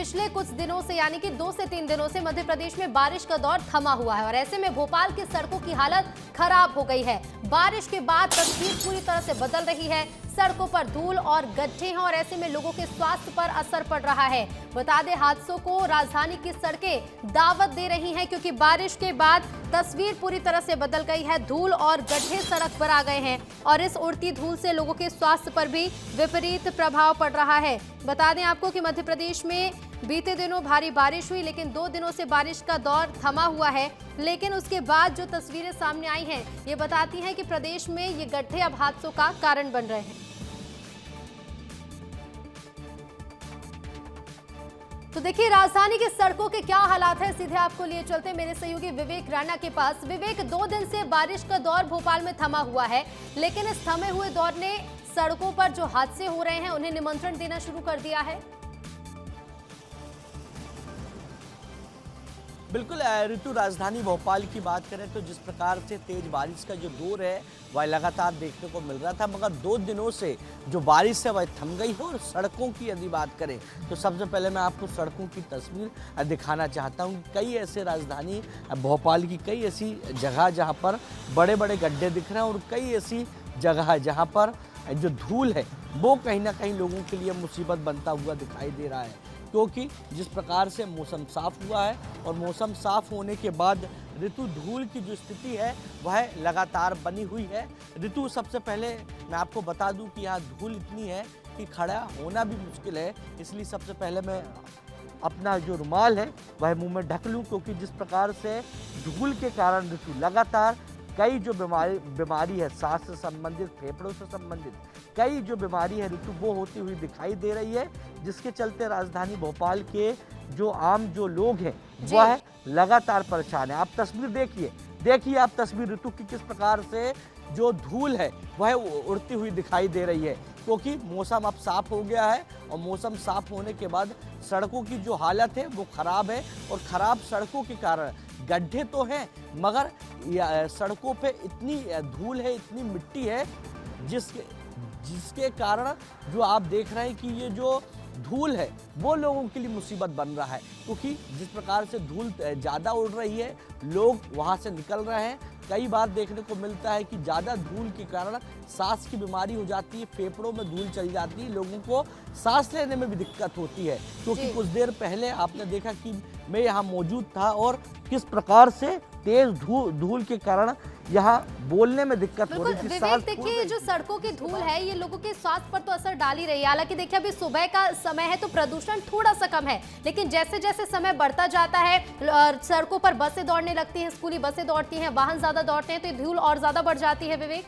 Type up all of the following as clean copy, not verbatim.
पिछले कुछ दिनों से यानी कि 2 से 3 दिनों से मध्य प्रदेश में बारिश का दौर थमा हुआ है और ऐसे में भोपाल की सड़कों की हालत खराब हो गई है। बारिश के बाद तस्वीर पूरी तरह से बदल रही है। सड़कों पर धूल और गड्ढे हैं और ऐसे में लोगों के स्वास्थ्य पर असर पड़ रहा है। बता दें, हादसों को राजधानी की सड़कें दावत दे रही हैं क्योंकि बारिश के बाद तस्वीर पूरी तरह से बदल गई है। धूल और गड्ढे सड़क पर आ गए हैं और इस उड़ती धूल से लोगों के स्वास्थ्य पर भी विपरीत प्रभाव पड़ रहा है। बता दें आपको कि मध्य प्रदेश में बीते दिनों भारी बारिश हुई, लेकिन 2 दिनों से बारिश का दौर थमा हुआ है। लेकिन उसके बाद जो तस्वीरें सामने आई हैं, ये बताती हैं कि प्रदेश में ये गड्ढे अब हादसों का कारण बन रहे हैं। तो देखिए, राजधानी की सड़कों के क्या हालात है, सीधे आपको लिए चलते मेरे सहयोगी विवेक राणा के पास। विवेक, 2 दिन से बारिश का दौर भोपाल में थमा हुआ है, लेकिन इस थमे हुए दौर ने सड़कों पर जो हादसे हो रहे हैं उन्हें निमंत्रण देना शुरू कर दिया है। बिल्कुल ऋतु, राजधानी भोपाल की बात करें तो जिस प्रकार से तेज बारिश का जो दौर है वह लगातार देखने को मिल रहा था, मगर 2 दिनों से जो बारिश है वह थम गई है। और सड़कों की यदि बात करें तो सबसे पहले मैं आपको सड़कों की तस्वीर दिखाना चाहता हूँ। कई ऐसे राजधानी भोपाल की कई ऐसी जगह जहाँ पर बड़े बड़े गड्ढे दिख रहे हैं और कई ऐसी जगह है जहाँ पर जो धूल है वो कहीं ना कहीं लोगों के लिए मुसीबत बनता हुआ दिखाई दे रहा है, क्योंकि जिस प्रकार से मौसम साफ हुआ है और मौसम साफ होने के बाद ऋतु, धूल की जो स्थिति है वह लगातार बनी हुई है। ऋतु, सबसे पहले मैं आपको बता दूं कि यहाँ धूल इतनी है कि खड़ा होना भी मुश्किल है, इसलिए सबसे पहले मैं अपना जो रुमाल है वह मुंह में ढक लूं, क्योंकि जिस प्रकार से धूल के कारण ऋतु लगातार कई जो बीमारी है, सांस से संबंधित, फेफड़ों से संबंधित कई जो बीमारी है ऋतु वो होती हुई दिखाई दे रही है, जिसके चलते राजधानी भोपाल के जो आम जो लोग हैं वह लगातार परेशान है। आप तस्वीर देखिए आप तस्वीर ऋतु की, किस प्रकार से जो धूल है वह उड़ती हुई दिखाई दे रही है, क्योंकि मौसम अब साफ हो गया है और मौसम साफ होने के बाद सड़कों की जो हालत है वो खराब है। और खराब सड़कों के कारण गड्ढे तो हैं, मगर सड़कों पे इतनी धूल है, इतनी मिट्टी है जिसके कारण जो आप देख रहे हैं कि ये जो धूल है वो लोगों के लिए मुसीबत बन रहा है, क्योंकि जिस प्रकार से धूल ज़्यादा उड़ रही है लोग वहाँ से निकल रहे हैं। कई बार देखने को मिलता है कि ज़्यादा धूल के कारण सांस की बीमारी हो जाती है, फेफड़ों में धूल चल जाती है, लोगों को सांस लेने में भी दिक्कत होती है। क्योंकि कुछ देर पहले आपने देखा कि मैं यहाँ मौजूद था और किस प्रकार से तेज धूल के कारण यहाँ बोलने में दिक्कत हो रही थी। विवेक, देखिए, जो सड़कों की धूल है ये लोगों के स्वास्थ्य पर तो असर डाल ही रही है। हालांकि देखिए, अभी सुबह का समय है तो प्रदूषण थोड़ा सा कम है, लेकिन जैसे जैसे समय बढ़ता जाता है सड़कों पर बसें दौड़ने लगती हैं, स्कूली बसें दौड़ती हैं, वाहन ज्यादा दौड़ते हैं, तो ये धूल और ज्यादा बढ़ जाती है। विवेक,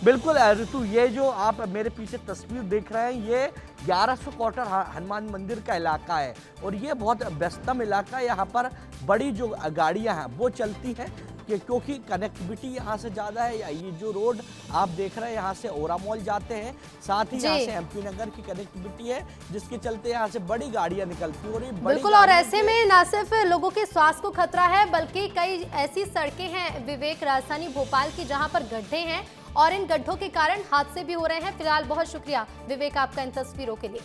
बिल्कुल ऋतु, ये जो आप मेरे पीछे तस्वीर देख रहे हैं ये 1100 क्वार्टर हनुमान मंदिर का इलाका है और ये बहुत व्यस्तम इलाका है। यहाँ पर बड़ी जो गाड़ियाँ हैं वो चलती हैं क्योंकि कनेक्टिविटी यहाँ से ज़्यादा है। ये जो रोड आप देख रहे हैं यहाँ से ओरा मॉल जाते हैं, साथ ही यहाँ से एमपी नगर की कनेक्टिविटी है, जिसके चलते यहाँ से बड़ी गाड़ियाँ निकलती हैं। बिल्कुल, और ऐसे में न सिर्फ लोगों के स्वास्थ्य को खतरा है बल्कि कई ऐसी सड़कें हैं विवेक, राजधानी भोपाल की, जहाँ पर गड्ढे हैं और इन गड्ढों के कारण हादसे भी हो रहे हैं। फिलहाल बहुत शुक्रिया विवेक आपका इन तस्वीरों के लिए।